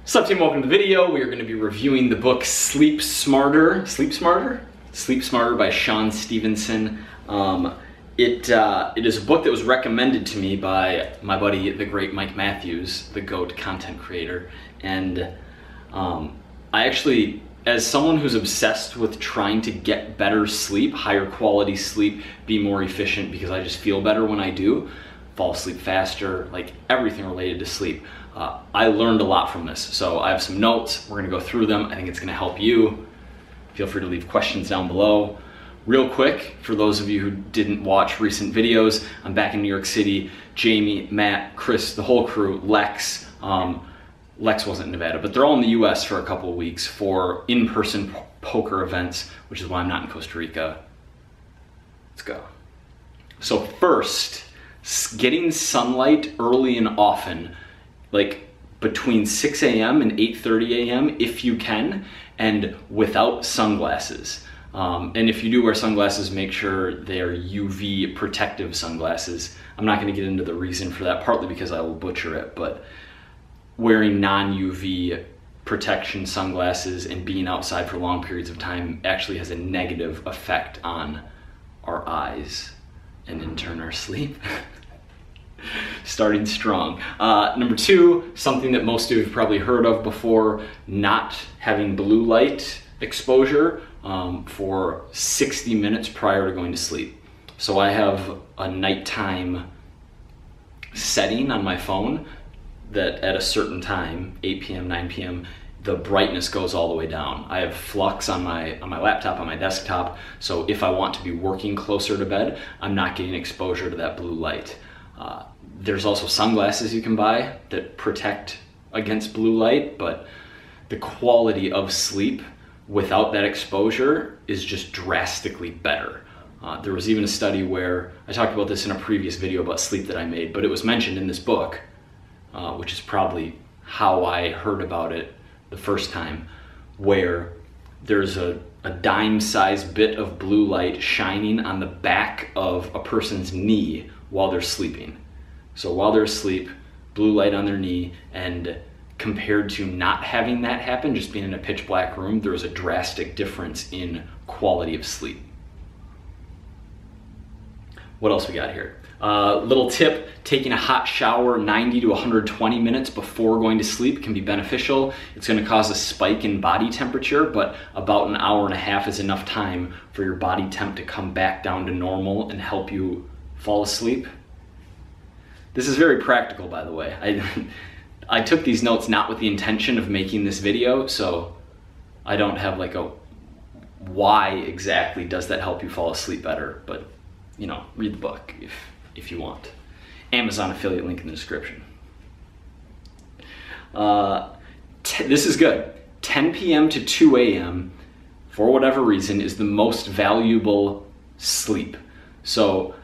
What's up, team? Welcome to the video. We are going to be reviewing the book Sleep Smarter by Sean Stevenson. It is a book that was recommended to me by my buddy, the great Mike Matthews, the GOAT content creator. And I actually, as someone who's obsessed with trying to get better sleep, higher quality sleep, be more efficient because I just feel better when I do, fall asleep faster, like everything related to sleep. I learned a lot from this, so I have some notes. We're gonna go through them. I think it's gonna help you. Feel free to leave questions down below. Real quick, for those of you who didn't watch recent videos, I'm back in New York City. Jamie, Matt, Chris, the whole crew, Lex. Lex wasn't in Nevada, but they're all in the US for a couple of weeks for in-person poker events, which is why I'm not in Costa Rica. Let's go. So first, getting sunlight early and often, like between 6 a.m. and 8:30 a.m. if you can, and without sunglasses. And if you do wear sunglasses, make sure they are UV protective sunglasses. I'm not gonna get into the reason for that, partly because I will butcher it, but wearing non-UV protection sunglasses and being outside for long periods of time actually has a negative effect on our eyes and in turn our sleep. Starting strong. Number two, something that most of you have probably heard of before, not having blue light exposure for 60 minutes prior to going to sleep. So I have a nighttime setting on my phone that at a certain time, 8 p.m., 9 p.m., the brightness goes all the way down. I have flux on my laptop, on my desktop, so if I want to be working closer to bed, I'm not getting exposure to that blue light. There's also sunglasses you can buy that protect against blue light, but the quality of sleep without that exposure is just drastically better. There was even a study where, I talked about this in a previous video about sleep that I made, but it was mentioned in this book, which is probably how I heard about it the first time, where there's a dime-sized bit of blue light shining on the back of a person's knee while they're sleeping. So while they're asleep, blue light on their knee, and compared to not having that happen, just being in a pitch black room, there's a drastic difference in quality of sleep. What else we got here? Little tip, taking a hot shower 90 to 120 minutes before going to sleep can be beneficial. It's gonna cause a spike in body temperature, but about an hour and a half is enough time for your body temp to come back down to normal and help you fall asleep. This is very practical, by the way. I took these notes not with the intention of making this video, so I don't have like a why exactly does that help you fall asleep better, but you know, read the book if you want. Amazon affiliate link in the description. This is good. 10 p.m. to 2 a.m. for whatever reason is the most valuable sleep. So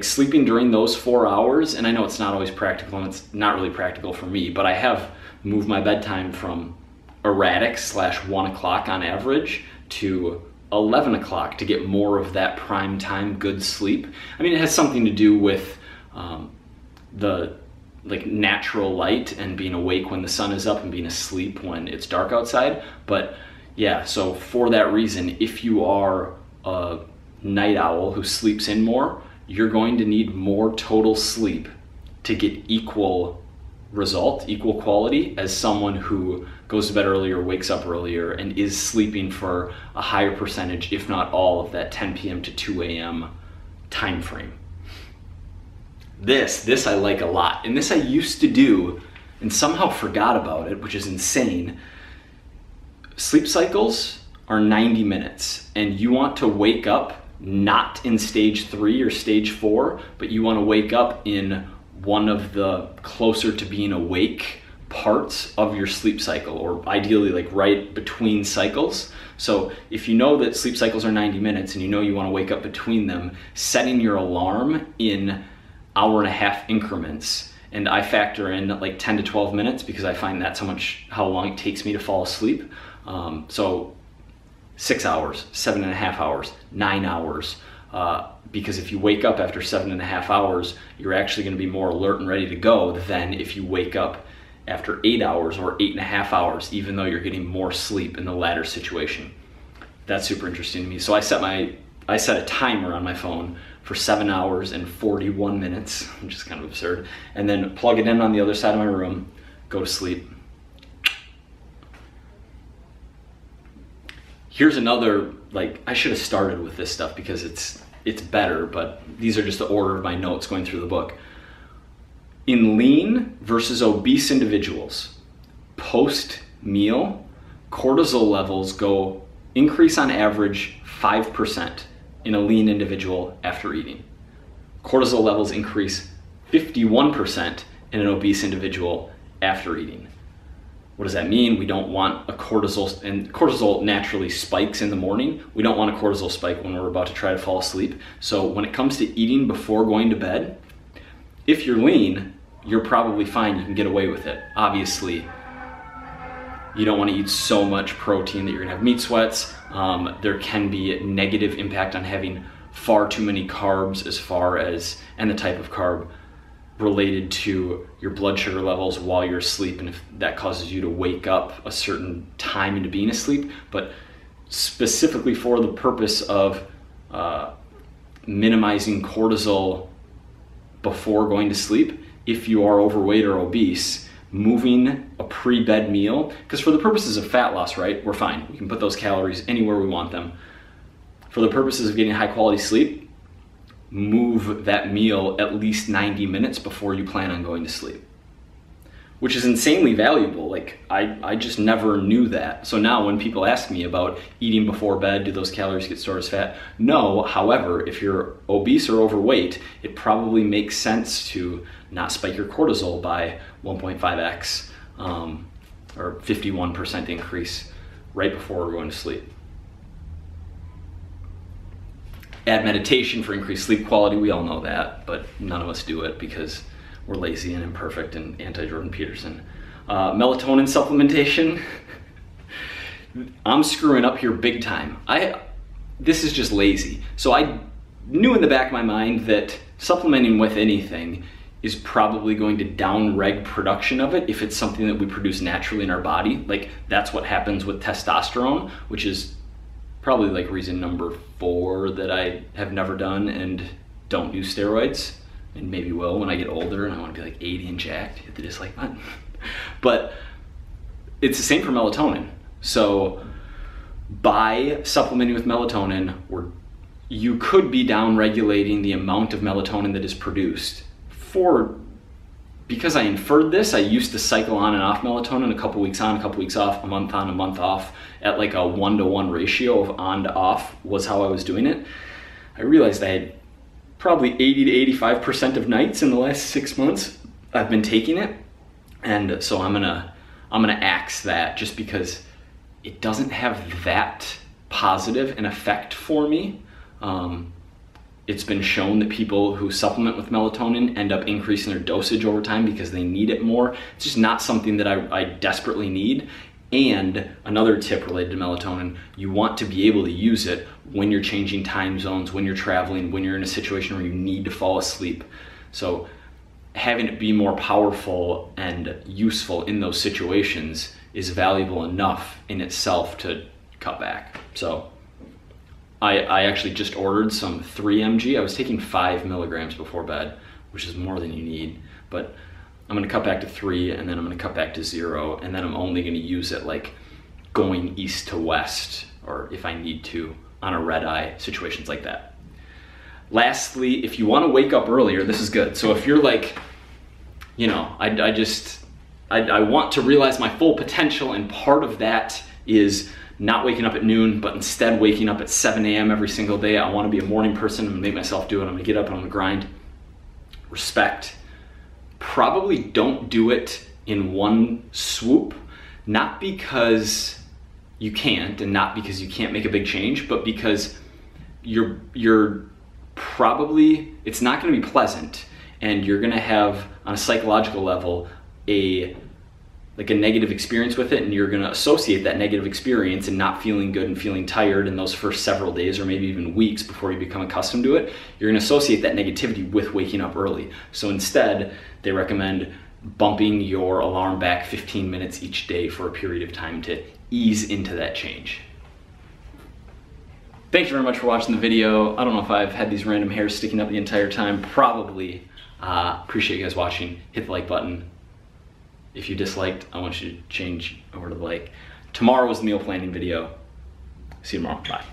sleeping during those 4 hours, and I know it's not always practical and it's not really practical for me, but I have moved my bedtime from erratic /1 o'clock on average to 11 o'clock to get more of that prime time good sleep. I mean, it has something to do with the natural light and being awake when the sun is up and being asleep when it's dark outside. But yeah, so for that reason, if you are a night owl who sleeps in more, you're going to need more total sleep to get equal result, equal quality as someone who goes to bed earlier, wakes up earlier, and is sleeping for a higher percentage, if not all, of that 10 p.m. to 2 a.m. time frame. This I like a lot, and this I used to do and somehow forgot about it, which is insane. Sleep cycles are 90 minutes, and you want to wake up not in stage 3 or stage 4, but you want to wake up in one of the closer to being awake parts of your sleep cycle, or ideally like right between cycles. So if you know that sleep cycles are 90 minutes and you know you want to wake up between them, setting your alarm in hour-and-a-half increments, and I factor in like 10 to 12 minutes because I find that's how long it takes me to fall asleep. So 6 hours, 7.5 hours, 9 hours, because if you wake up after 7.5 hours, you're actually going to be more alert and ready to go than if you wake up after 8 hours or 8.5 hours, even though you're getting more sleep in the latter situation. That's super interesting to me. So I set a timer on my phone for 7 hours and 41 minutes, which is kind of absurd, and then plug it in on the other side of my room, go to sleep. Here's another, like, I should have started with this stuff because it's better, but these are just the order of my notes going through the book. In lean versus obese individuals, post-meal, cortisol levels increase on average 5% in a lean individual after eating. Cortisol levels increase 51% in an obese individual after eating. What does that mean? We don't want a cortisol, and cortisol naturally spikes in the morning. We don't want a cortisol spike when we're about to try to fall asleep. So when it comes to eating before going to bed, if you're lean, you're probably fine, you can get away with it. Obviously, you don't want to eat so much protein that you're gonna have meat sweats. There can be a negative impact on having far too many carbs and the type of carb related to your blood sugar levels while you're asleep, and if that causes you to wake up a certain time into being asleep. But specifically for the purpose of minimizing cortisol before going to sleep, if you are overweight or obese, moving a pre-bed meal, because for the purposes of fat loss, right, we're fine. We can put those calories anywhere we want them. For the purposes of getting high quality sleep, move that meal at least 90 minutes before you plan on going to sleep, which is insanely valuable. Like, I just never knew that. So now when people ask me about eating before bed, do those calories get stored as fat? No, however, if you're obese or overweight, it probably makes sense to not spike your cortisol by 1.5x or 51% increase right before we're going to sleep. Add meditation for increased sleep quality. We all know that, but none of us do it because we're lazy and imperfect and anti-Jordan Peterson. Melatonin supplementation. I'm screwing up here big time. This is just lazy. So I knew in the back of my mind that supplementing with anything is probably going to down-reg production of it if it's something that we produce naturally in our body. Like, that's what happens with testosterone, which is probably like reason number 4 that I have never done and don't do steroids, and maybe will when I get older and I want to be like 80 and jacked, hit the dislike button. But it's the same for melatonin. So by supplementing with melatonin, you could be down regulating the amount of melatonin that is produced. Because I inferred this, I used to cycle on and off melatonin, a couple weeks on, a couple weeks off, a month on, a month off, at like a 1-to-1 ratio of on to off was how I was doing it. I realized I had probably 80 to 85% of nights in the last 6 months I've been taking it. And so I'm gonna axe that, just because it doesn't have that positive an effect for me. It's been shown that people who supplement with melatonin end up increasing their dosage over time because they need it more. It's just not something that I desperately need. And another tip related to melatonin, you want to be able to use it when you're changing time zones, when you're traveling, when you're in a situation where you need to fall asleep. So having it be more powerful and useful in those situations is valuable enough in itself to cut back. So I actually just ordered some 3 mg. I was taking 5 milligrams before bed, which is more than you need, but I'm gonna cut back to 3, and then I'm gonna cut back to 0, and then I'm only gonna use it like going east to west, or if I need to, on a red eye, situations like that. Lastly, if you wanna wake up earlier, this is good. So if you're like, you know, I want to realize my full potential, and part of that is not waking up at noon, but instead waking up at 7 a.m. every single day. I want to be a morning person. I'm gonna make myself do it. I'm gonna get up and I'm gonna grind. Respect. Probably don't do it in one swoop, not because you can't and not because you can't make a big change, but because you're probably, it's not gonna be pleasant, and you're gonna have, on a psychological level, a negative experience with it, and you're gonna associate that negative experience and not feeling good and feeling tired in those first several days or maybe even weeks before you become accustomed to it. You're gonna associate that negativity with waking up early. So instead, they recommend bumping your alarm back 15 minutes each day for a period of time to ease into that change. Thank you very much for watching the video. I don't know if I've had these random hairs sticking up the entire time. Probably. Appreciate you guys watching. Hit the like button. If you disliked, I want you to change over to the like. Tomorrow is the meal planning video. See you tomorrow. Bye.